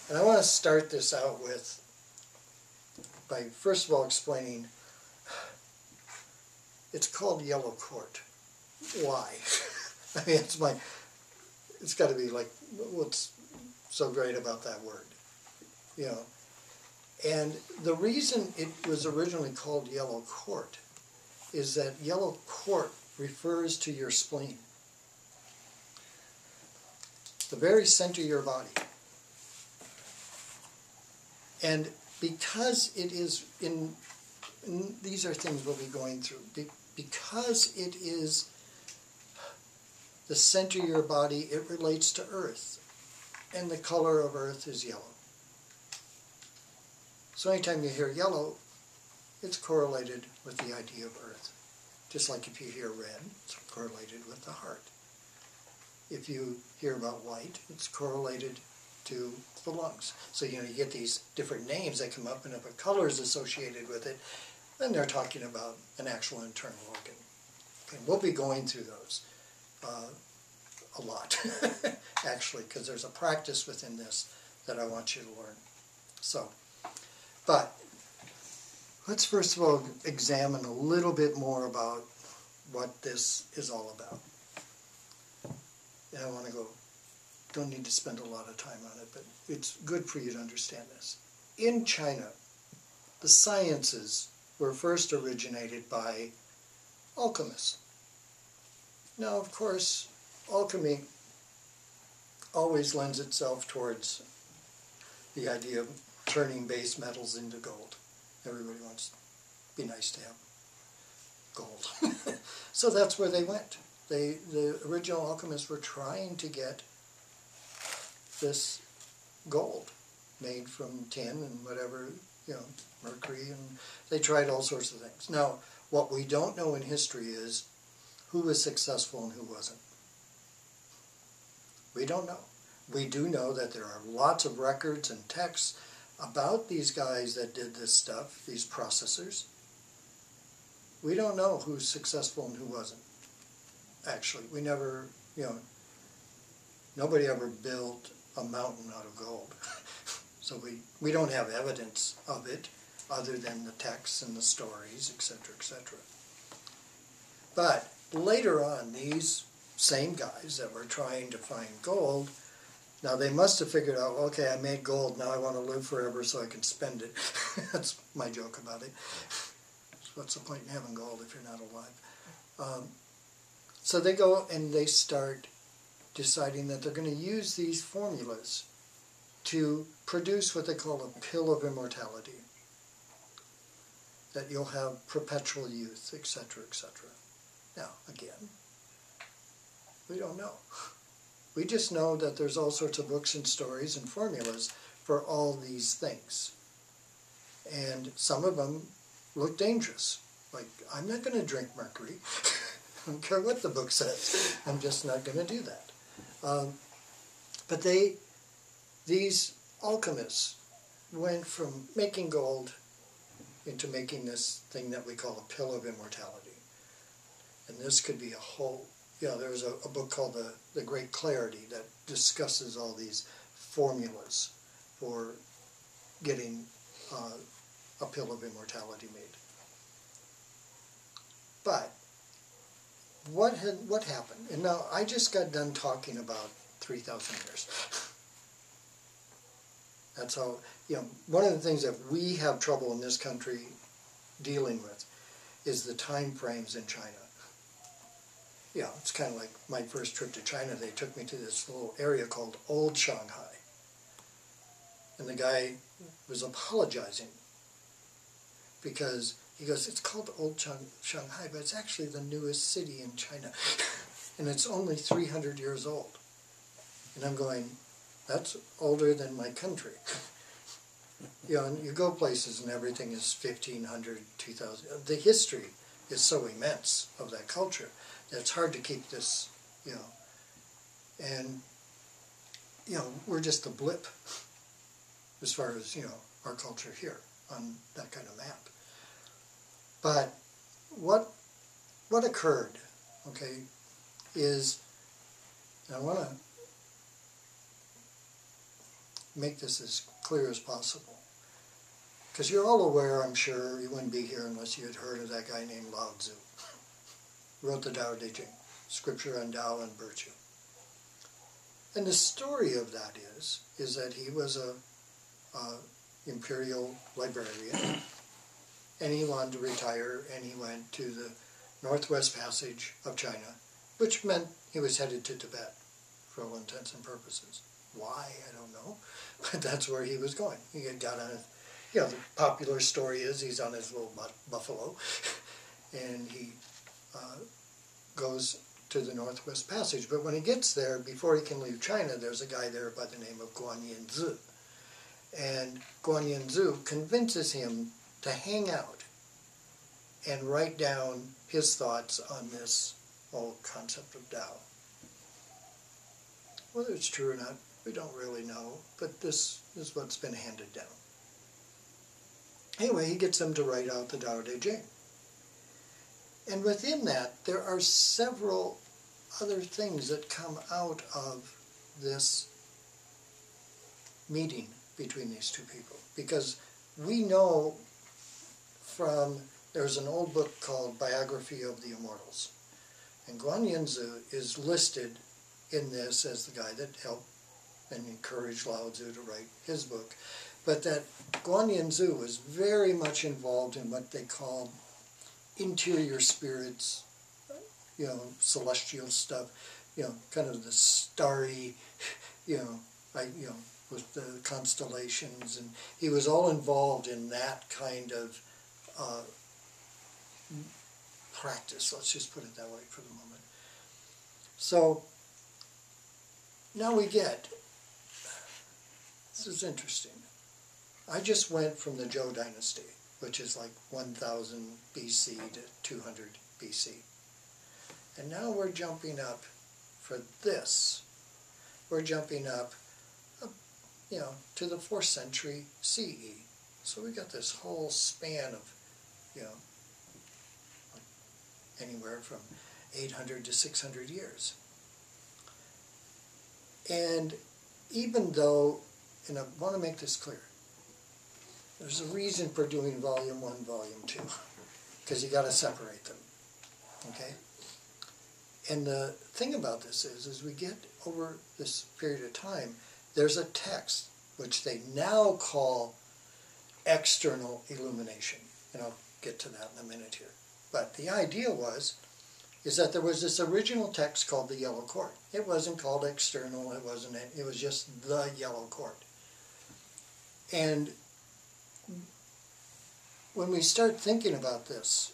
And I want to start this out by first of all explaining it's called Yellow Court. Why? I mean, it's got to be like, what's so great about that word? You know. And the reason it was originally called Yellow Court is that Yellow Court refers to your spleen. The very center of your body. And because it is these are things we'll be going through, because it is the center of your body, it relates to Earth. And the color of Earth is yellow. So anytime you hear yellow, it's correlated with the idea of Earth. Just like if you hear red, it's correlated with the heart. If you hear about white, it's correlated to the lungs. So, you get these different names that come up, and if a color is associated with it, then they're talking about an actual internal organ. And we'll be going through those a lot, actually, because there's a practice within this that I want you to learn. So, but let's first of all examine a little bit more about what this is all about. And I want to don't need to spend a lot of time on it, but it's good for you to understand this. In China, the sciences were first originated by alchemists. Now, of course, alchemy always lends itself towards the idea of turning base metals into gold. Everybody wants to be nice to have gold. So that's where they went. The original alchemists were trying to get this gold made from tin and whatever, mercury, and they tried all sorts of things. Now, what we don't know in history is who was successful and who wasn't. We don't know. We do know that there are lots of records and texts about these guys that did this stuff, these processors. We don't know who's successful and who wasn't. Actually, we never, nobody ever built a mountain out of gold. So we don't have evidence of it other than the texts and the stories, etc., etc. But later on, these same guys that were trying to find gold, now they must have figured out, okay, I made gold, now I want to live forever so I can spend it. That's my joke about it. What's the point in having gold if you're not alive? So they go and they start deciding that they're going to use these formulas to produce what they call a pill of immortality. That you'll have perpetual youth, etc., etc. Now, again, we don't know. We just know that there's all sorts of books and stories and formulas for all these things. And some of them look dangerous. Like, I'm not going to drink mercury. I don't care what the book says. I'm just not going to do that. But these alchemists went from making gold into making this thing that we call a pill of immortality. And this could be a whole, there's a book called The Great Clarity that discusses all these formulas for getting a pill of immortality made. But what happened? And now I just got done talking about 3,000 years. That's how, one of the things that we have trouble in this country dealing with is the time frames in China. It's kind of like my first trip to China. They took me to this little area called Old Shanghai. And the guy was apologizing because he goes, it's called Old Shanghai, but it's actually the newest city in China. And it's only 300 years old. And I'm going, that's older than my country. And you go places and everything is 1,500, 2,000. The history is so immense of that culture that it's hard to keep this, And, we're just a blip as far as, our culture here on that kind of map. But what occurred, okay, is, and I want to make this as clear as possible. Because you're all aware, I'm sure, you wouldn't be here unless you had heard of that guy named Lao Tzu. Wrote the Tao Te Ching, Scripture on Tao and Virtue. And the story of that is that he was a imperial librarian, and he wanted to retire, and he went to the Northwest Passage of China, which meant he was headed to Tibet for all intents and purposes. Why, I don't know, but that's where he was going. He had got on the popular story is he's on his little buffalo, and he goes to the Northwest Passage. But when he gets there, before he can leave China, there's a guy there by the name of Guanyin-zi. And Guanyin-zi convinces him to hang out and write down his thoughts on this whole concept of Tao. Whether it's true or not, we don't really know, but this is what's been handed down. Anyway, he gets him to write out the Tao Te Ching. And within that, there are several other things that come out of this meeting between these two people. Because we know there's an old book called Biography of the Immortals. And Guanyin-zi is listed in this as the guy that helped and encouraged Lao Tzu to write his book. But that Guanyin-zi was very much involved in what they called interior spirits, celestial stuff, kind of the starry, with the constellations, and he was all involved in that kind of practice, let's just put it that way for the moment. So, now this is interesting. I just went from the Zhou dynasty, which is like 1000 BC to 200 BC. And now we're jumping up for this. We're jumping up, to the 4th century CE. So we got this whole span of, anywhere from 800 to 600 years. And even though, and I want to make this clear, there's a reason for doing volume 1, volume 2, because you got to separate them, okay? And the thing about this is we get over this period of time, there's a text which they now call external illumination, and I'll get to that in a minute here. But the idea is that there was this original text called the Yellow Court. It wasn't called external, it was just the Yellow Court. And when we start thinking about this,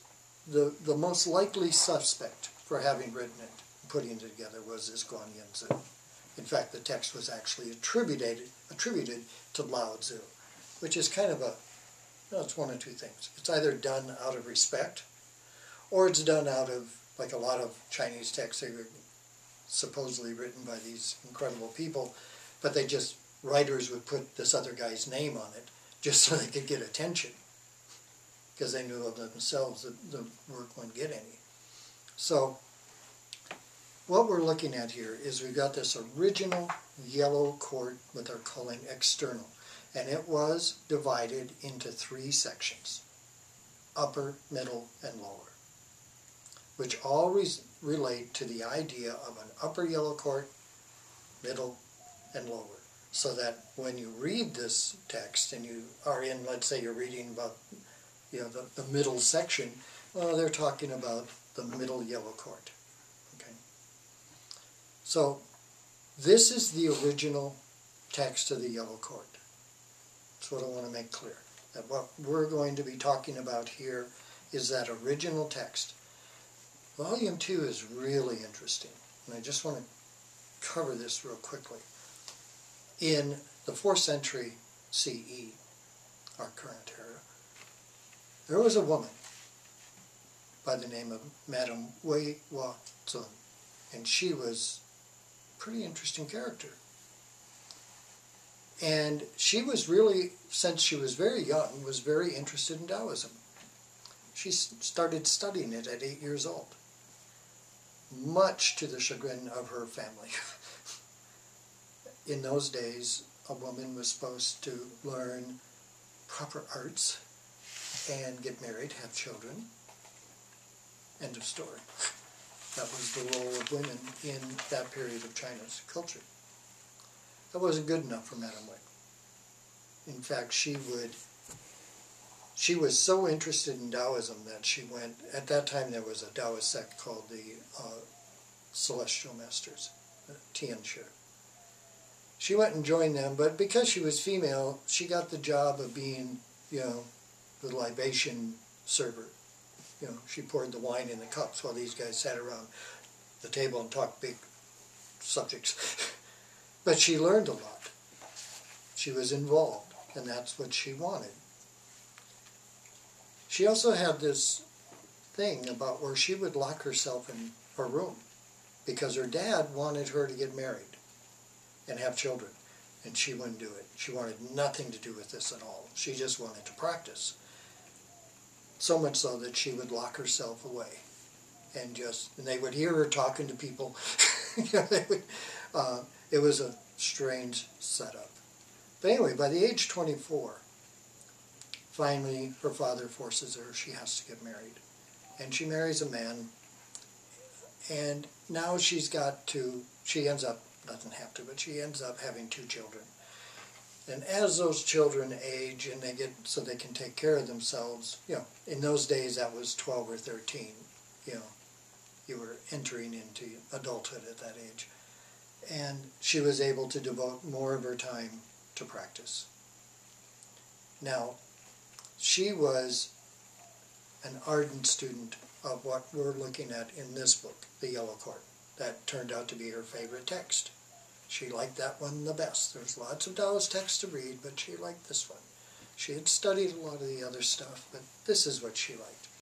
the most likely suspect for having written it, putting it together, was this Guanyin-zi. In fact, the text was actually attributed to Lao Tzu, which is kind of it's one of two things. It's either done out of respect, or it's done out of, like a lot of Chinese texts, they were supposedly written by these incredible people, but writers would put this other guy's name on it just so they could get attention, because they knew of themselves that the work wouldn't get any. So what we're looking at here is we've got this original Yellow Court, what they're calling external, and it was divided into 3 sections, upper, middle, and lower, which all relate to the idea of an upper Yellow Court, middle, and lower. So that when you read this text and you are in, let's say you're reading about the middle section, well, they're talking about the middle Yellow Court. Okay. So this is the original text of the Yellow Court. That's what I want to make clear. That what we're going to be talking about here is that original text. Volume 2 is really interesting, and I just want to cover this real quickly. In the 4th century CE, our current era, there was a woman by the name of Madame Wei Wa-zun, and she was a pretty interesting character. And she was really, since she was very young, was very interested in Taoism. She started studying it at 8 years old, much to the chagrin of her family. In those days, a woman was supposed to learn proper arts and get married, have children. End of story. That was the role of women in that period of China's culture. That wasn't good enough for Madame Wing. In fact, she was so interested in Taoism that she went, at that time there was a Taoist sect called the Celestial Masters, Tianshi. She went and joined them, but because she was female, she got the job of being, the libation server. She poured the wine in the cups while these guys sat around the table and talked big subjects. But she learned a lot. She was involved, and that's what she wanted. She also had this thing about where she would lock herself in her room because her dad wanted her to get married and have children, and she wouldn't do it. She wanted nothing to do with this at all. She just wanted to practice. So much so that she would lock herself away, and they would hear her talking to people. It was a strange setup. But anyway, by the age 24, finally her father forces her. She has to get married, and she marries a man. And now she ends up, doesn't have to, but she ends up having 2 children. And as those children age and they get so they can take care of themselves, in those days that was 12 or 13, you were entering into adulthood at that age. And she was able to devote more of her time to practice. Now, she was an ardent student of what we're looking at in this book, The Yellow Court. That turned out to be her favorite text. She liked that one the best. There's lots of Taoist texts to read, but she liked this one. She had studied a lot of the other stuff, but this is what she liked.